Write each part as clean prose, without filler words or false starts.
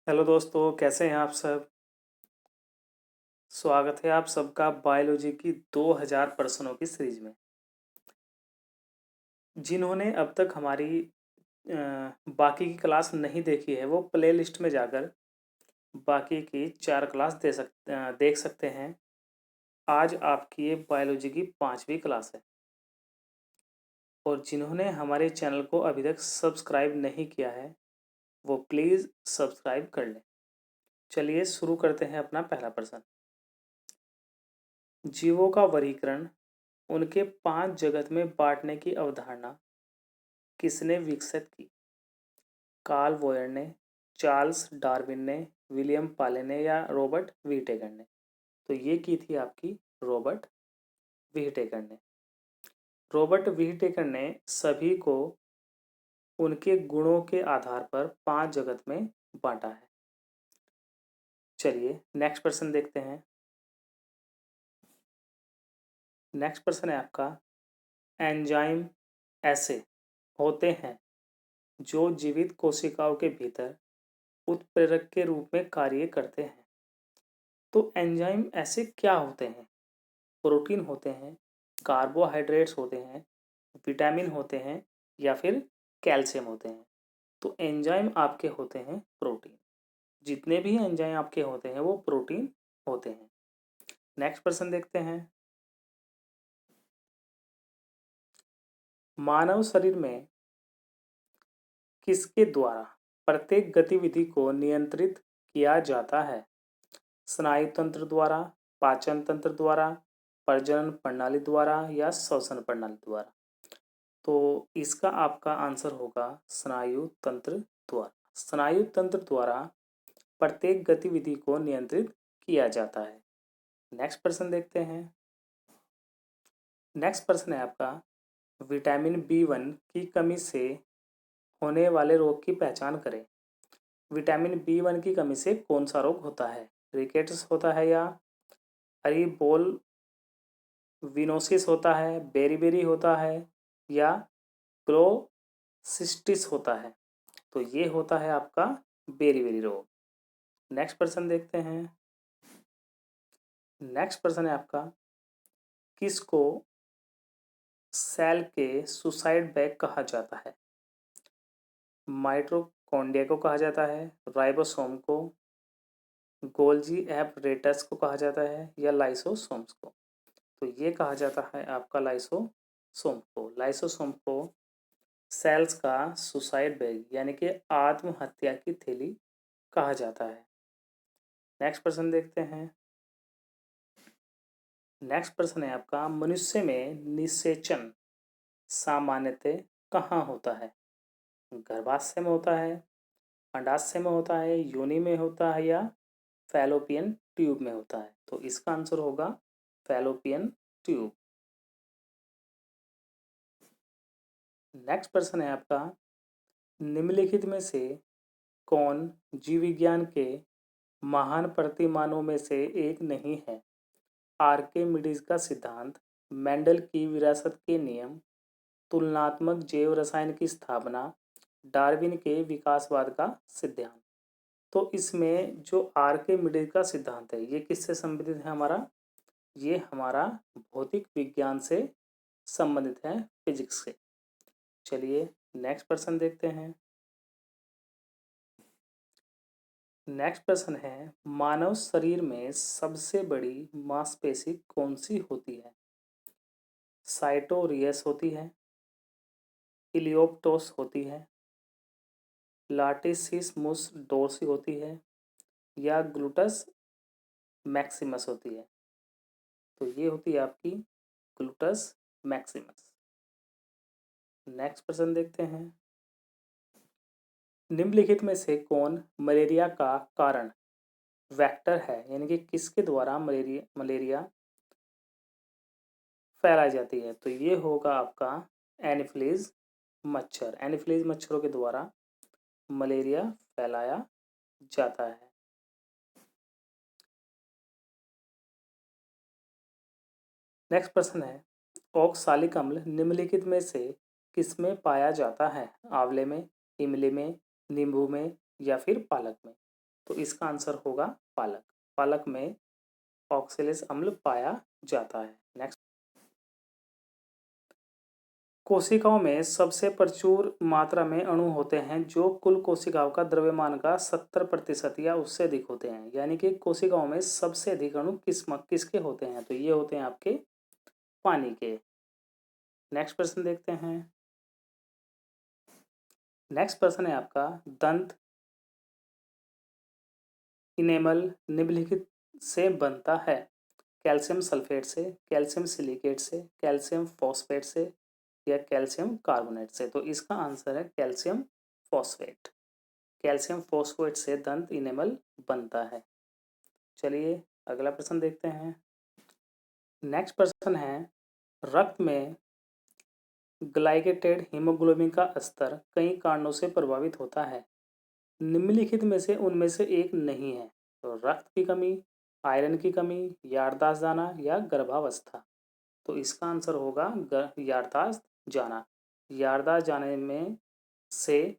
Hello दोस्तों, कैसे हैं आप सब। स्वागत है आप सबका बायोलॉजी की 2000 प्रश्नों की सीरीज में। जिन्होंने अब तक हमारी बाकी की क्लास नहीं देखी है वो प्ले लिस्ट में जाकर बाकी की 4 क्लास देख सकते हैं। आज आपकी ये बायोलॉजी की 5वीं क्लास है और जिन्होंने हमारे चैनल को अभी तक सब्सक्राइब नहीं किया है वो प्लीज़ सब्सक्राइब कर लें। चलिए शुरू करते हैं अपना पहला प्रश्न। जीवों का वर्गीकरण उनके 5 जगत में बांटने की अवधारणा किसने विकसित की। कार्ल बोयर ने, चार्ल्स डार्विन ने, विलियम पाले ने या रॉबर्ट व्हीटेकर ने। तो ये की थी आपकी रॉबर्ट व्हीटेकर ने। रॉबर्ट व्हीटेकर ने सभी को उनके गुणों के आधार पर 5 जगत में बांटा है। चलिए नेक्स्ट प्रश्न देखते हैं। नेक्स्ट प्रश्न है आपका, एंजाइम ऐसे होते हैं जो जीवित कोशिकाओं के भीतर उत्प्रेरक के रूप में कार्य करते हैं। तो एंजाइम ऐसे क्या होते हैं। प्रोटीन होते हैं, कार्बोहाइड्रेट्स होते हैं, विटामिन होते हैं या फिर कैल्शियम होते हैं। तो एंजाइम आपके होते हैं प्रोटीन। जितने भी एंजाइम आपके होते हैं वो प्रोटीन होते हैं। नेक्स्ट प्रश्न देखते हैं। मानव शरीर में किसके द्वारा प्रत्येक गतिविधि को नियंत्रित किया जाता है। स्नायु तंत्र द्वारा, पाचन तंत्र द्वारा, प्रजनन प्रणाली द्वारा या श्वसन प्रणाली द्वारा। तो इसका आपका आंसर होगा स्नायु तंत्र द्वारा। स्नायु तंत्र द्वारा प्रत्येक गतिविधि को नियंत्रित किया जाता है। नेक्स्ट प्रश्न देखते हैं। नेक्स्ट प्रश्न है आपका, विटामिन B1 की कमी से होने वाले रोग की पहचान करें। विटामिन B1 की कमी से कौन सा रोग होता है। रिकेट्स होता है या अरीबोल विनोसिस होता है, बेरीबेरी होता है या क्लोसिस्टिस होता है। तो ये होता है आपका बेरीबेरी रोग। नेक्स्ट प्रश्न देखते हैं। नेक्स्ट प्रश्न है आपका, किसको सेल के सुसाइड बैग कहा जाता है। माइटोकॉन्ड्रिया को कहा जाता है, राइबोसोम को, गोल्जी एपरेटस को कहा जाता है या लाइसोसोम्स को। तो ये कहा जाता है आपका लाइसोसोम को। लाइसोसोम को सेल्स का सुसाइड बैग यानी कि आत्महत्या की थैली कहा जाता है। नेक्स्ट प्रश्न देखते हैं। नेक्स्ट प्रश्न है आपका, मनुष्य में निषेचन सामान्यतः कहाँ होता है। गर्भाशय में होता है, अंडाशय में होता है, योनि में होता है या फैलोपियन ट्यूब में होता है। तो इसका आंसर होगा फैलोपियन ट्यूब। नेक्स्ट प्रश्न है आपका, निम्नलिखित में से कौन जीव विज्ञान के महान प्रतिमानों में से एक नहीं है। आर्किमिडीज का सिद्धांत, मेंडल की विरासत के नियम, तुलनात्मक जैव रसायन की स्थापना, डार्विन के विकासवाद का सिद्धांत। तो इसमें जो आर्किमिडीज का सिद्धांत है ये किससे संबंधित है हमारा। ये हमारा भौतिक विज्ञान से संबंधित है, फिजिक्स से। चलिए नेक्स्ट प्रश्न देखते हैं। नेक्स्ट प्रश्न है, मानव शरीर में सबसे बड़ी मांसपेशी कौन सी होती है। साइटोरियस होती है, इलियोप्टोस होती है, लाटिसिमुस डोर्सी होती है या ग्लूटस मैक्सिमस होती है। तो ये होती है आपकी ग्लूटस मैक्सिमस। नेक्स्ट प्रश्न देखते हैं। निम्नलिखित में से कौन मलेरिया का कारण वेक्टर है, यानी कि किसके द्वारा मलेरिया फैलाई जाती है। तो ये होगा आपका एनोफिलीज मच्छर। एनोफिलीज मच्छरों के द्वारा मलेरिया फैलाया जाता है। नेक्स्ट प्रश्न है, ऑक्सालिक अम्ल निम्नलिखित में से किसमें पाया जाता है। आंवले में, इमली में, नींबू में या फिर पालक में। तो इसका आंसर होगा पालक। पालक में ऑक्सैलिक अम्ल पाया जाता है। नेक्स्ट, कोशिकाओं में सबसे प्रचुर मात्रा में अणु होते हैं जो कुल कोशिकाओं का द्रव्यमान का 70% या उससे अधिक होते हैं। यानी कि कोशिकाओं में सबसे अधिक अणु किसके होते हैं? तो ये होते हैं आपके पानी के। नेक्स्ट प्रश्न देखते हैं। नेक्स्ट प्रश्न है आपका, दंत इनेमल निम्नलिखित से बनता है? कैल्शियम सल्फेट से, कैल्शियम सिलिकेट से, कैल्शियम फॉस्फेट से या कैल्शियम कार्बोनेट से? तो इसका आंसर है कैल्शियम फॉस्फेट। कैल्शियम फॉस्फेट से दंत इनेमल बनता है। चलिए अगला प्रश्न देखते हैं। नेक्स्ट प्रश्न है, रक्त में ग्लाइकेटेड हीमोग्लोबिन का स्तर कई कारणों से प्रभावित होता है। निम्नलिखित में से उनमें से एक नहीं है। तो रक्त की कमी, आयरन की कमी, याददाश्त जाना या गर्भावस्था? तो इसका आंसर होगा याददाश्त जाना। याददाश्त जाने में से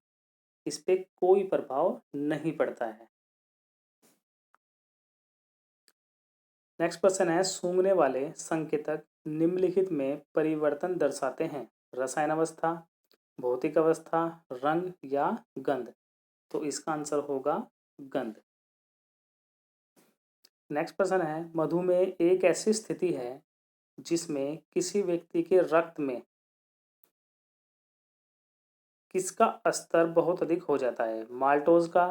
इस पे कोई प्रभाव नहीं पड़ता है। नेक्स्ट प्रश्न है, सूंघने वाले संकेतक निम्नलिखित में परिवर्तन दर्शाते हैं? रसायन अवस्था, भौतिक अवस्था, रंग या गंध? तो इसका आंसर होगा गंध। नेक्स्ट प्रश्न है, मधुमेह एक ऐसी स्थिति है जिसमें किसी व्यक्ति के रक्त में किसका स्तर बहुत अधिक हो जाता है? माल्टोज का,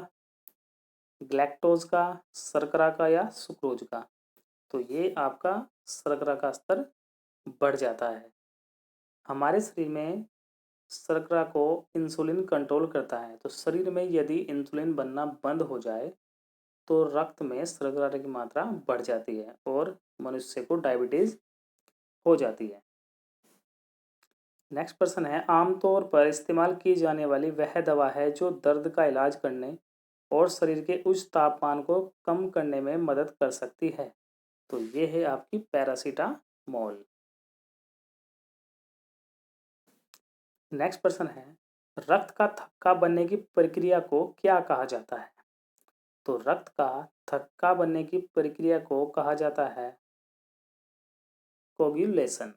ग्लैक्टोज का, शर्करा का या सुक्रोज का? तो ये आपका शर्करा का स्तर बढ़ जाता है। हमारे शरीर में शर्करा को इंसुलिन कंट्रोल करता है। तो शरीर में यदि इंसुलिन बनना बंद हो जाए तो रक्त में शर्करा की मात्रा बढ़ जाती है और मनुष्य को डायबिटीज हो जाती है। नेक्स्ट प्रश्न है, आमतौर पर इस्तेमाल की जाने वाली वह दवा है जो दर्द का इलाज करने और शरीर के उच्च तापमान को कम करने में मदद कर सकती है? तो ये है आपकी पैरासीटामोल। नेक्स्ट प्रश्न है, रक्त का थक्का बनने की प्रक्रिया को क्या कहा जाता है? तो रक्त का थक्का बनने की प्रक्रिया को कहा जाता है कोगुलेशन।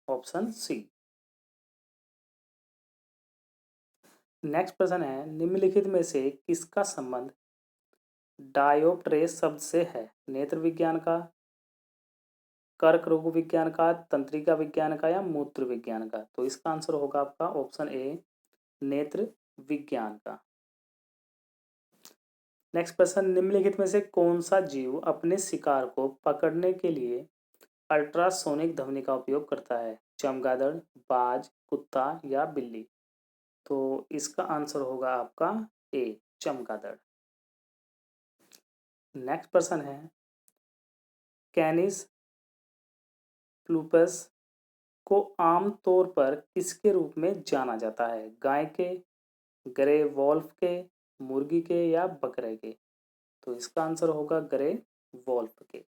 Option C. नेक्स्ट प्रश्न है, निम्नलिखित में से किसका संबंध डायोप्ट्रेस शब्द से है? नेत्र विज्ञान का, कर्क रोग विज्ञान का, तंत्रिका विज्ञान का या मूत्र विज्ञान का? तो इसका आंसर होगा आपका ऑप्शन ए, नेत्र विज्ञान का। नेक्स्ट प्रश्न, निम्नलिखित में से कौन सा जीव अपने शिकार को पकड़ने के लिए अल्ट्रासोनिक ध्वनि का उपयोग करता है? चमगादड़, बाज, कुत्ता या बिल्ली? तो इसका आंसर होगा आपका ए, चमगादड़। नेक्स्ट प्रश्न है, कैनिस लूपस को आमतौर पर किसके रूप में जाना जाता है? गाय के, ग्रे वॉल्फ के, मुर्गी के या बकरे के? तो इसका आंसर होगा ग्रे वॉल्फ के।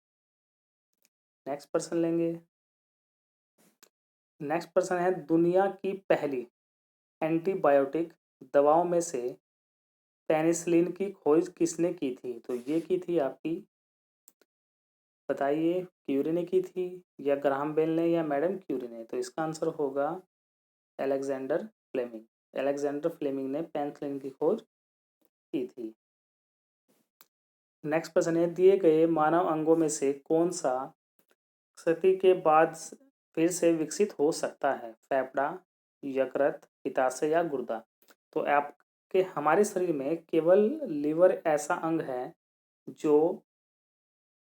नेक्स्ट प्रश्न लेंगे। नेक्स्ट प्रश्न है, दुनिया की पहली एंटीबायोटिक दवाओं में से पेनिसिलिन की खोज किसने की थी? तो ये की थी आपकी, बताइए, क्यूरी ने की थी या ग्राहम बेल ने या मैडम क्यूरी ने? तो इसका आंसर होगा अलेक्जेंडर फ्लेमिंग। अलेक्जेंडर फ्लेमिंग ने पेनिसिलिन की खोज की थी। नेक्स्ट प्रश्न है, दिए गए मानव अंगों में से कौन सा क्षति के बाद फिर से विकसित हो सकता है? फेफड़ा, यकृत, पित्ताशय या गुर्दा? तो आपके हमारे शरीर में केवल लीवर ऐसा अंग है जो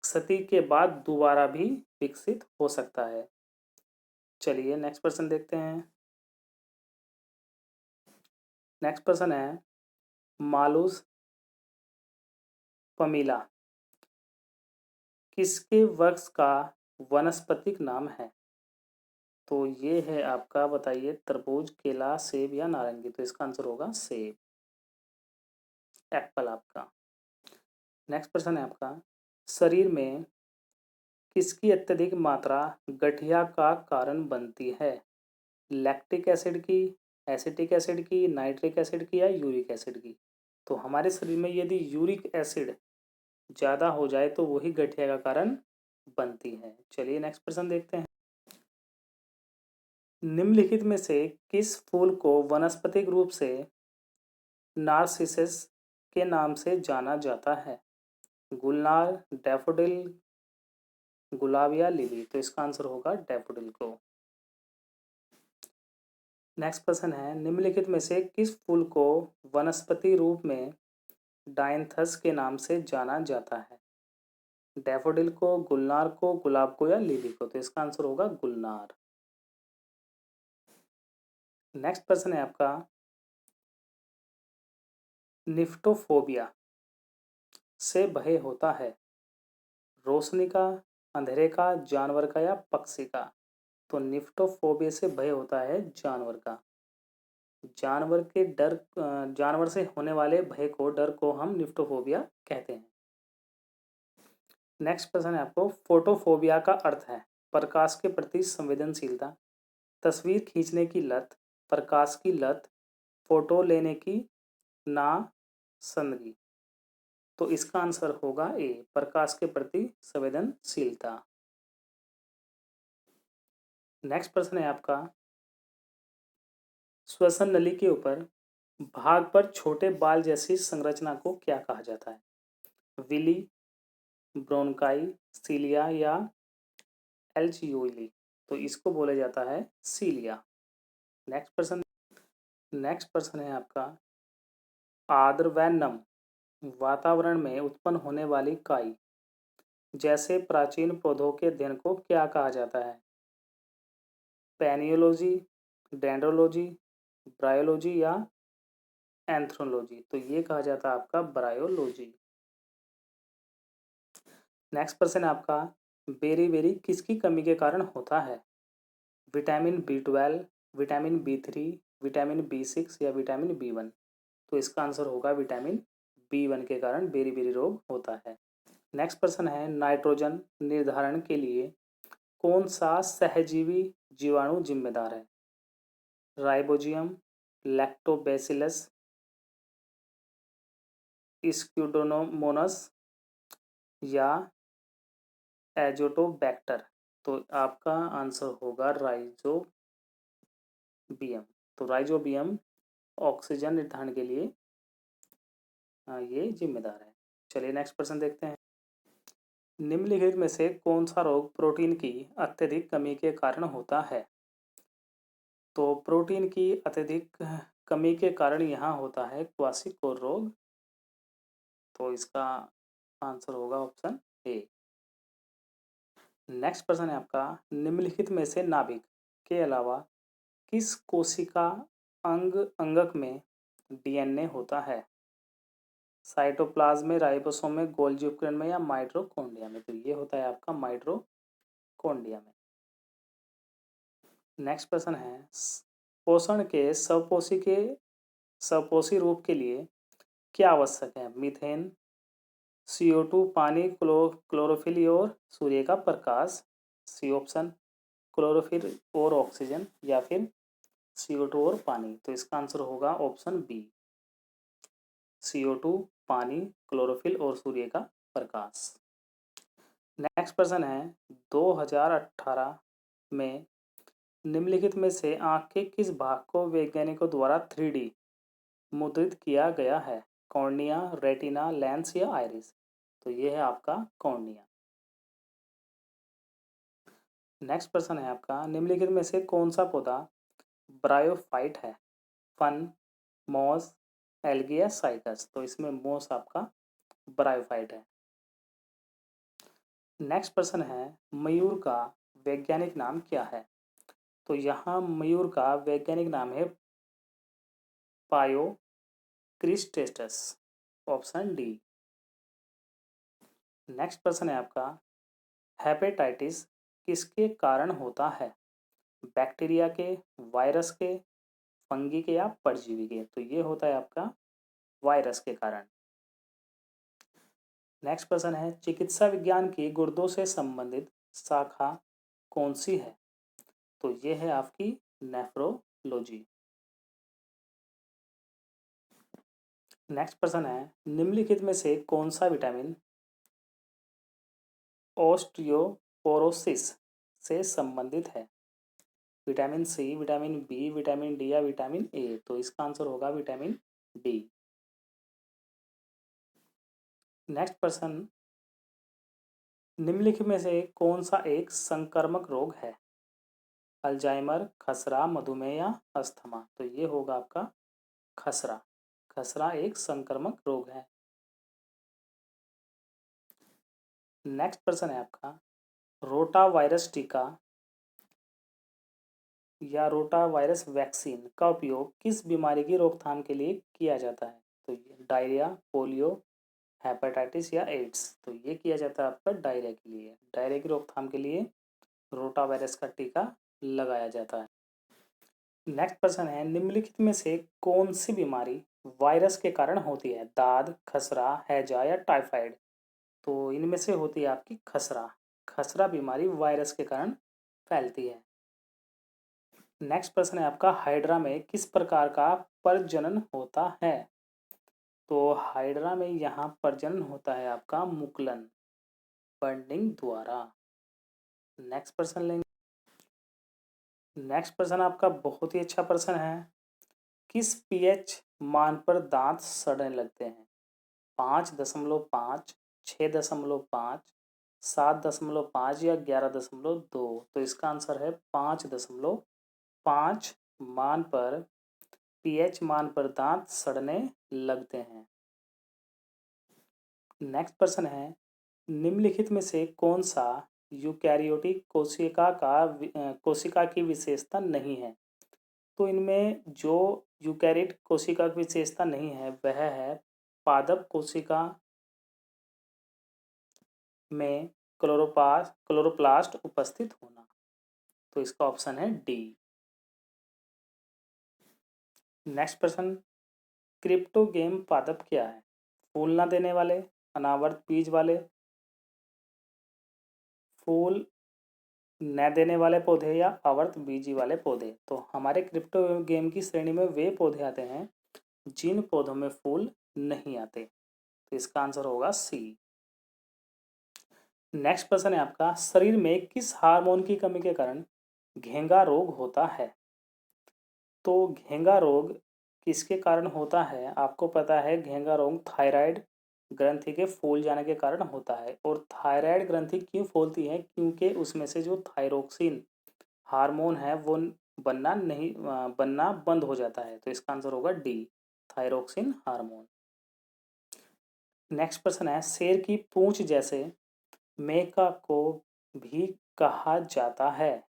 क्षति के बाद दोबारा भी विकसित हो सकता है। चलिए नेक्स्ट प्रश्न देखते हैं। नेक्स्ट प्रश्न है, मालूस पमीला किसके वृक्ष का वानस्पतिक नाम है? तो ये है आपका, बताइए, तरबूज, केला, सेब या नारंगी? तो इसका आंसर होगा सेब, एप्पल आपका। नेक्स्ट प्रश्न है आपका, शरीर में किसकी अत्यधिक मात्रा गठिया का कारण बनती है? लैक्टिक एसिड की, एसिटिक एसिड की, नाइट्रिक एसिड की या यूरिक एसिड की? तो हमारे शरीर में यदि यूरिक एसिड ज़्यादा हो जाए तो वही गठिया का कारण बनती है। चलिए नेक्स्ट प्रश्न देखते हैं। निम्नलिखित में से किस फूल को वानस्पतिक रूप से नार्सिसस के नाम से जाना जाता है? गुलनार, डैफोडिल, गुलाब या लिली? तो इसका आंसर होगा डैफोडिल को। नेक्स्ट प्रश्न है, निम्नलिखित में से किस फूल को वनस्पति रूप में डायंथस के नाम से जाना जाता है? डैफोडिल को, गुलनार को, गुलाब को या लिली को? तो इसका आंसर होगा गुलनार। नेक्स्ट प्रश्न है आपका, निफ्टोफोबिया से भय होता है? रोशनी का, अंधेरे का, जानवर का या पक्षी का? तो निफ्टोफोबिया से भय होता है जानवर का। जानवर से होने वाले भय को, डर को हम निफ्टोफोबिया कहते हैं। नेक्स्ट प्रश्न है आपको, फोटोफोबिया का अर्थ है प्रकाश के प्रति संवेदनशीलता, तस्वीर खींचने की लत, प्रकाश की लत, फोटो लेने की नासंदगी? तो इसका आंसर होगा ए, प्रकाश के प्रति संवेदनशीलता। नेक्स्ट प्रश्न है आपका, श्वसन नली के ऊपर भाग पर छोटे बाल जैसी संरचना को क्या कहा जाता है? विली, ब्रोनकाई, सीलिया या एल्जियोली? तो इसको बोला जाता है सीलिया। नेक्स्ट प्रश्न है आपका, आर्द्र व नम वातावरण में उत्पन्न होने वाली काई जैसे प्राचीन पौधों के अध्ययन को क्या कहा जाता है? पेनियोलॉजी, डेंड्रोलॉजी, ब्रायोलॉजी या एंथ्रोलॉजी? तो ये कहा जाता है आपका ब्रायोलॉजी। नेक्स्ट प्रश्न है आपका, बेरी किसकी कमी के कारण होता है? Vitamin B12, vitamin B3, vitamin B6 या विटामिन B1? तो इसका आंसर होगा विटामिन B1 के कारण बेरी रोग होता है। नेक्स्ट प्रश्न है, नाइट्रोजन निर्धारण के लिए कौन सा सहजीवी जीवाणु जिम्मेदार है? राइबोजियम, लैक्टोबैसिलस, स्क्यूडोमोनास या एजोटोबैक्टर? तो आपका आंसर होगा राइजोबियम। तो राइजोबियम ऑक्सीजन निर्धारण के लिए ये जिम्मेदार है। चलिए नेक्स्ट प्रश्न देखते हैं। निम्नलिखित में से कौन सा रोग प्रोटीन की अत्यधिक कमी के कारण होता है? तो प्रोटीन की अत्यधिक कमी के कारण यहाँ होता है क्वाशिकोर रोग। तो इसका आंसर होगा ऑप्शन ए। नेक्स्ट प्रश्न है आपका, निम्नलिखित में से नाभिक के अलावा किस कोशिका अंगक में डीएनए होता है? साइटोप्लाज्म में, राइबोसोम में, गोल्गी उपकरण में या माइटोकॉन्ड्रिया में? तो ये होता है आपका माइटोकॉन्ड्रिया में। नेक्स्ट प्रश्न है, पोषण के सपोषी रूप के लिए क्या आवश्यक है? मीथेन, CO2, पानी, क्लोरोफिल और सूर्य का प्रकाश? सी ऑप्शन, क्लोरोफिल और ऑक्सीजन या फिर CO2 और पानी? तो इसका आंसर होगा ऑप्शन बी, CO2, पानी, क्लोरोफिल और सूर्य का प्रकाश। नेक्स्ट प्रश्न है, 2018 में निम्नलिखित में से आंख के किस भाग को वैज्ञानिकों द्वारा 3D मुद्रित किया गया है? कॉर्निया, रेटिना, लेंस या आइरिस? तो ये है आपका कॉर्निया। नेक्स्ट प्रश्न है आपका, निम्नलिखित में से कौन सा पौधा ब्रायोफाइट है? फन, मॉस, एल्गी या साइकस? तो इसमें मॉस आपका ब्रायोफाइट है। नेक्स्ट प्रश्न है, मयूर का वैज्ञानिक नाम क्या है? तो यहाँ मयूर का वैज्ञानिक नाम है पायोक्रिस्टेटस, ऑप्शन डी। नेक्स्ट प्रश्न है आपका, हेपेटाइटिस किसके कारण होता है? बैक्टीरिया के, वायरस के, फंगी के या परजीवी के? तो ये होता है आपका वायरस के कारण। नेक्स्ट प्रश्न है, चिकित्सा विज्ञान की गुर्दों से संबंधित शाखा कौन सी है? तो ये है आपकी नेफ्रोलॉजी। नेक्स्ट प्रश्न है, निम्नलिखित में से कौन सा विटामिन ऑस्टियोपोरोसिस से संबंधित है? Vitamin C, vitamin B, vitamin D या विटामिन ए? तो इसका आंसर होगा विटामिन डी। नेक्स्ट प्रश्न, निम्नलिखित में से कौन सा एक संक्रामक रोग है? अल्जाइमर, खसरा, मधुमेह या अस्थमा? तो ये होगा आपका खसरा। खसरा एक संक्रामक रोग है। नेक्स्ट प्रश्न है आपका, रोटा वायरस टीका या रोटा वायरस वैक्सीन का उपयोग किस बीमारी की रोकथाम के लिए किया जाता है? तो ये डायरिया, पोलियो, हेपेटाइटिस या एड्स? तो ये किया जाता है आपका डायरिया के लिए। डायरिया की रोकथाम के लिए रोटा वायरस का टीका लगाया जाता है। नेक्स्ट प्रश्न है, निम्नलिखित में से कौन सी बीमारी वायरस के कारण होती है? दाद, खसरा, हैजा या टाइफाइड? तो इनमें से होती है आपकी खसरा। खसरा बीमारी वायरस के कारण फैलती है। नेक्स्ट प्रश्न है आपका, हाइड्रा में किस प्रकार का प्रजनन होता है? तो हाइड्रा में यहाँ प्रजनन होता है आपका मुकुलन, बंडिंग द्वारा। नेक्स्ट प्रश्न लेंगे। नेक्स्ट प्रश्न आपका बहुत ही अच्छा प्रश्न है, किस पीएच मान पर दांत सड़ने लगते हैं? 5.5, 6.5, 7.5 या 11.2? तो इसका आंसर है 5.5 मान पर पीएच मान पर दांत सड़ने लगते हैं। नेक्स्ट प्रश्न है, निम्नलिखित में से कौन सा यूकैरियोटिक कोशिका की विशेषता नहीं है? तो इनमें जो यूकैरियोट कोशिका की विशेषता नहीं है वह है पादप कोशिका में क्लोरोप्लास्ट उपस्थित होना। तो इसका ऑप्शन है डी। नेक्स्ट प्रश्न, क्रिप्टोगेम पादप क्या है? फूल ना देने वाले, अनावर्त बीज वाले, फूल न देने वाले पौधे या आवर्त बीजी वाले पौधे? तो हमारे क्रिप्टो गेम की श्रेणी में वे पौधे आते हैं जिन पौधों में फूल नहीं आते। तो इसका आंसर होगा सी। नेक्स्ट प्रश्न है आपका, शरीर में किस हार्मोन की कमी के कारण घेंगा रोग होता है? तो घेंगा रोग किसके कारण होता है? आपको पता है घेंगा रोग थायराइड ग्रंथि के फूल जाने के कारण होता है। और थायराइड ग्रंथि क्यों फूलती है? क्योंकि उसमें से जो थायरोक्सिन हार्मोन है वो बनना बंद हो जाता है। तो इसका आंसर होगा डी, थायरोक्सिन हार्मोन। नेक्स्ट प्रश्न है, शेर की पूंछ जैसे मेका को भी कहा जाता है?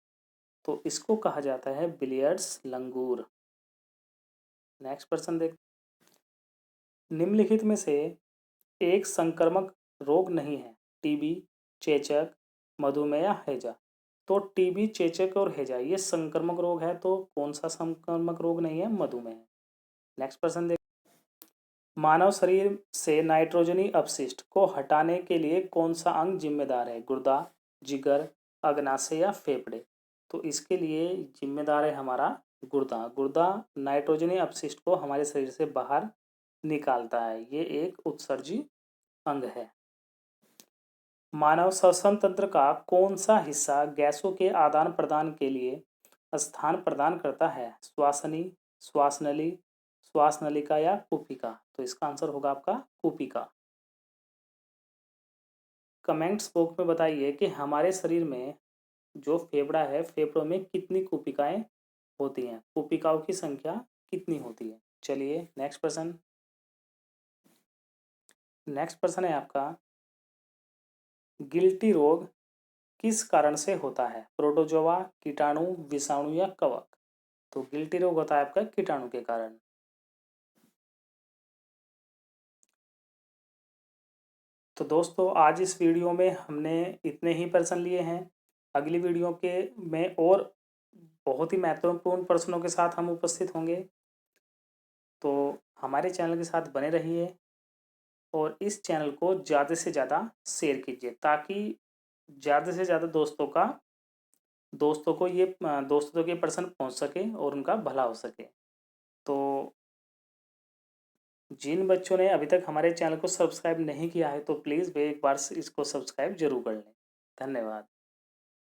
तो इसको कहा जाता है बिलियर्ड्स लंगूर। नेक्स्ट प्रश्न देख, निम्नलिखित में से एक संक्रामक रोग नहीं है? टीबी, चेचक, मधुमेह या हैजा? तो टीबी, चेचक और हैजा ये संक्रामक रोग है। तो कौन सा संक्रामक रोग नहीं है? मधुमेह। नेक्स्ट प्रश्न देख, मानव शरीर से नाइट्रोजनी अपशिष्ट को हटाने के लिए कौन सा अंग जिम्मेदार है? गुर्दा, जिगर, अग्नाशय या फेफड़े? तो इसके लिए जिम्मेदार है हमारा गुर्दा। गुर्दा नाइट्रोजनी अपशिष्ट को हमारे शरीर से बाहर निकालता है। ये एक उत्सर्जी अंग है। मानव श्वसन तंत्र का कौन सा हिस्सा गैसों के आदान प्रदान के लिए स्थान प्रदान करता है? श्वासनी, श्वासनली, श्वासनलिका या कुपिका? तो इसका आंसर होगा आपका कुपिका। कमेंट्स बॉक्स में बताइए कि हमारे शरीर में जो फेफड़ा है, फेफड़ों में कितनी कुपिकाएं होती हैं? कुपिकाओं की संख्या कितनी होती है? चलिए नेक्स्ट प्रश्न। नेक्स्ट प्रश्न है आपका, गिल्टी रोग किस कारण से होता है? प्रोटोजोआ, कीटाणु, विषाणु या कवक? तो गिल्टी रोग होता है आपका कीटाणु के कारण। तो दोस्तों आज इस वीडियो में हमने इतने ही प्रश्न लिए हैं। अगली वीडियो के में और बहुत ही महत्वपूर्ण प्रश्नों के साथ हम उपस्थित होंगे। तो हमारे चैनल के साथ बने रहिए और इस चैनल को ज़्यादा से ज़्यादा शेयर कीजिए ताकि ज़्यादा से ज़्यादा दोस्तों को ये दोस्तों तक ये प्रश्न पहुंच सके और उनका भला हो सके। तो जिन बच्चों ने अभी तक हमारे चैनल को सब्सक्राइब नहीं किया है तो प्लीज़ वे एक बार इसको सब्सक्राइब ज़रूर कर लें। धन्यवाद।